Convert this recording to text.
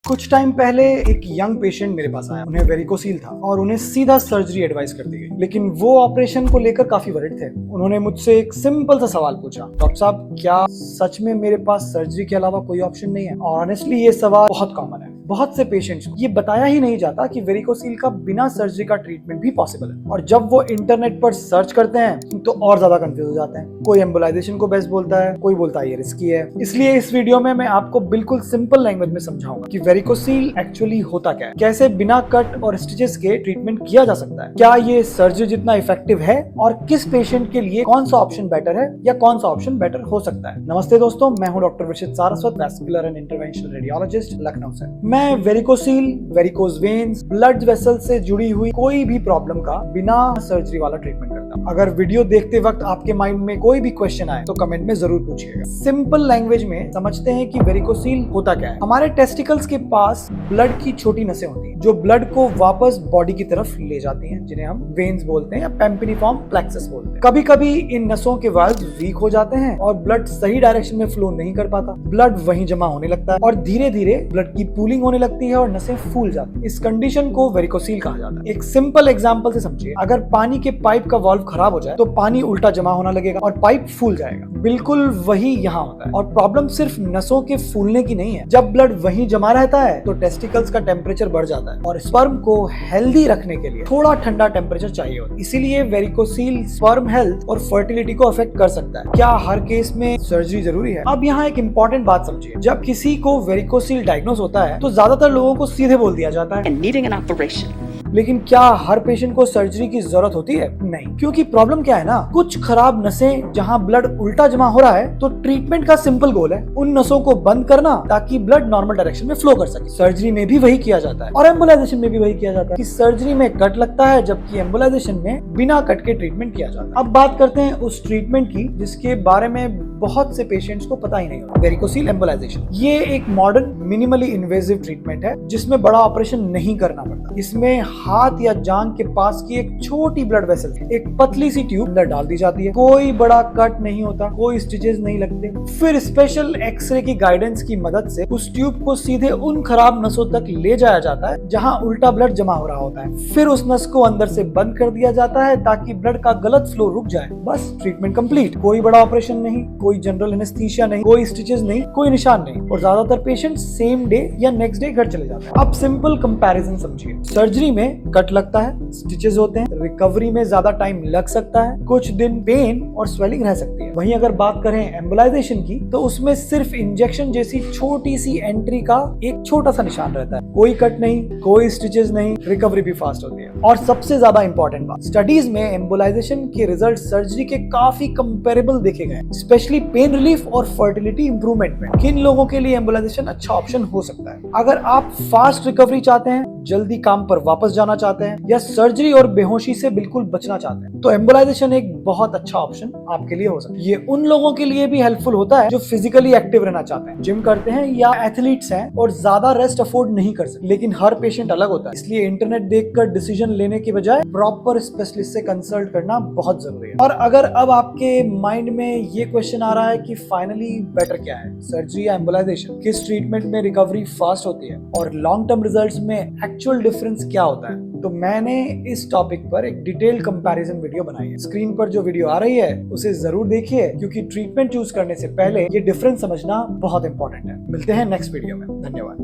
कुछ टाइम पहले एक यंग पेशेंट मेरे पास आया। उन्हें वेरिकोसील था और उन्हें सीधा सर्जरी एडवाइस कर दी गई, लेकिन वो ऑपरेशन को लेकर काफी वरिड थे। उन्होंने मुझसे एक सिंपल सा सवाल पूछा, डॉक्टर साहब क्या सच में मेरे पास सर्जरी के अलावा कोई ऑप्शन नहीं है? और ऑनेस्टली ये सवाल बहुत कॉमन है। बहुत से पेशेंट्स को ये बताया ही नहीं जाता कि वेरिकोसील का बिना सर्जरी का ट्रीटमेंट भी पॉसिबल है, और जब वो इंटरनेट पर सर्च करते हैं तो और ज्यादा कंफ्यूज हो जाते हैं। कोई एम्बोलाइजेशन को बेस्ट बोलता है, कोई बोलता है ये रिस्की है। इसलिए इस वीडियो में मैं आपको बिल्कुल सिंपल लैंग्वेज में समझाऊंगा कि वेरिकोसील एक्चुअली होता क्या है, कैसे बिना कट और स्टिचेस के ट्रीटमेंट किया जा सकता है, क्या ये सर्जरी जितना इफेक्टिव है, और किस पेशेंट के लिए कौन सा ऑप्शन बेटर है या कौन सा ऑप्शन बेटर हो सकता है। नमस्ते दोस्तों, मैं हूं doctor Vishit Saraswat, vascular and interventional radiologist, Lucknow से। मैं varicocele, varicose veins, blood vessel से जुड़ी हुई कोई भी प्रॉब्लम का बिना सर्जरी वाला ट्रीटमेंट करता हूं। अगर वीडियो देखते वक्त आपके माइंड में कोई भी क्वेश्चन आए तो कमेंट में जरूर पूछिएगा। सिंपल लैंग्वेज में समझते हैं कि वेरिकोसील होता क्या है। हमारे टेस्टिकल्स के पास ब्लड की छोटी नसें होती हैं जो ब्लड को वापस बॉडी की तरफ ले जाती हैं, जिन्हें हम वेन्स बोलते हैं या पेम्पिनिफॉर्म प्लेक्सस बोलते हैं। कभी कभी इन नसों के वाल्व वीक हो जाते हैं और ब्लड सही डायरेक्शन में फ्लो नहीं कर पाता। ब्लड वहीं जमा होने लगता है और धीरे धीरे ब्लड की पूलिंग होने लगती है और नसें फूल जाती है। इस कंडीशन को वेरिकोसील कहा जाता है। एक सिंपल एग्जांपल से समझिए, अगर पानी के पाइप का वाल्व खराब हो जाए तो पानी उल्टा जमा होना लगेगा और पाइप फूल जाएगा। बिल्कुल वही यहाँ होता है। और प्रॉब्लम सिर्फ नसों के फूलने की नहीं है। जब ब्लड वहीं जमा रहता है तो टेस्टिकल्स का टेम्परेचर बढ़ जाता है और स्पर्म को हेल्दी रखने के लिए थोड़ा ठंडा टेम्परेचर चाहिए होता है। इसीलिए वेरिकोसील स्पर्म हेल्थ और फर्टिलिटी को अफेक्ट कर सकता है। क्या हर केस में सर्जरी जरूरी है? अब यहाँ एक इंपॉर्टेंट बात समझिए, जब किसी को वेरिकोसील डायग्नोस होता है तो ज्यादातर लोगों को सीधे बोल दिया जाता है needing an operation. लेकिन क्या हर पेशेंट को सर्जरी की जरूरत होती है? नहीं, क्योंकि प्रॉब्लम क्या है ना, कुछ खराब नसें जहां ब्लड उल्टा जमा हो रहा है तो ट्रीटमेंट का सिंपल गोल है उन नसों को बंद करना ताकि ब्लड नॉर्मल डायरेक्शन में फ्लो कर सके। सर्जरी में भी वही किया जाता है और एम्बोलाइजेशन में भी वही किया जाता है कि सर्जरी में कट लगता है जबकि एम्बोलाइजेशन में बिना कट के ट्रीटमेंट किया जाता है। अब बात करते हैं उस ट्रीटमेंट की जिसके बारे में बहुत से पेशेंट्स को पता ही नहीं होता, वेरिकोसील एम्बोलाइजेशन। ये एक मॉडर्न मिनिमली इन्वेजिव ट्रीटमेंट है जिसमें बड़ा ऑपरेशन नहीं करना पड़ता। इसमें हाथ या जांघ के पास की एक छोटी ब्लड वेसल एक पतली सी ट्यूब अंदर डाल दी जाती है। कोई बड़ा कट नहीं होता, कोई स्टिचेस नहीं लगते। फिर स्पेशल एक्सरे की गाइडेंस की मदद से उस ट्यूब को सीधे उन खराब नसों तक ले जाया जाता है जहां उल्टा ब्लड जमा हो रहा होता है। फिर उस नस को अंदर से बंद कर दिया जाता है ताकि ब्लड का गलत फ्लो रुक जाए। बस ट्रीटमेंट कंप्लीट। कोई बड़ा ऑपरेशन नहीं, कोई जनरल एनेस्थीसिया नहीं, कोई स्टिचेस नहीं, कोई निशान नहीं, और ज्यादातर पेशेंट सेम डे या नेक्स्ट डे घर चले जाते हैं। अब सिंपल कंपैरिजन समझिए, सर्जरी में कट लगता है, स्टिचेस होते हैं, रिकवरी में ज्यादा टाइम लग सकता है, कुछ दिन पेन और स्वेलिंग रह सकती है। वहीं अगर बात करें एम्बोलाइजेशन की तो उसमें सिर्फ इंजेक्शन जैसी छोटी सी एंट्री का एक छोटा सा निशान रहता है। कोई कट नहीं, कोई स्टिचेस नहीं, रिकवरी भी फास्ट होती है। और सबसे ज्यादा इंपॉर्टेंट बात, स्टडीज में एम्बोलाइजेशन के रिजल्ट सर्जरी के काफी कंपेरेबल देखे गए, स्पेशली पेन रिलीफ और फर्टिलिटी इंप्रूवमेंट में। किन लोगों के लिए एम्बोलाइजेशन अच्छा ऑप्शन हो सकता है? अगर आप फास्ट रिकवरी चाहते हैं, जल्दी काम पर वापस जाना चाहते हैं, या सर्जरी और बेहोशी से बिल्कुल बचना चाहते हैं, तो एम्बोलाइजेशन एक बहुत अच्छा ऑप्शन आपके लिए हो सकता है। ये उन लोगों के लिए भी हेल्पफुल होता है जो फिजिकली एक्टिव रहना चाहते हैं, जिम करते हैं या एथलीट्स हैं और ज्यादा रेस्ट अफोर्ड नहीं कर सकते। लेकिन हर पेशेंट अलग होता है, इसलिए इंटरनेट देखकर डिसीजन लेने के बजाय प्रॉपर स्पेशलिस्ट से कंसल्ट करना बहुत जरूरी है। और अगर अब आपके माइंड में ये क्वेश्चन आ रहा है कि फाइनली बेटर क्या है, सर्जरी या एम्बोलाइजेशन, किस ट्रीटमेंट में रिकवरी फास्ट होती है और लॉन्ग टर्म रिजल्ट्स में एक्चुअल डिफरेंस क्या होता है, तो मैंने इस टॉपिक पर एक डिटेल्ड कंपैरिजन वीडियो बनाई है। स्क्रीन पर जो वीडियो आ रही है उसे जरूर देखिए, क्योंकि ट्रीटमेंट चूज करने से पहले ये डिफरेंस समझना बहुत इंपॉर्टेंट है। मिलते हैं नेक्स्ट वीडियो में। धन्यवाद।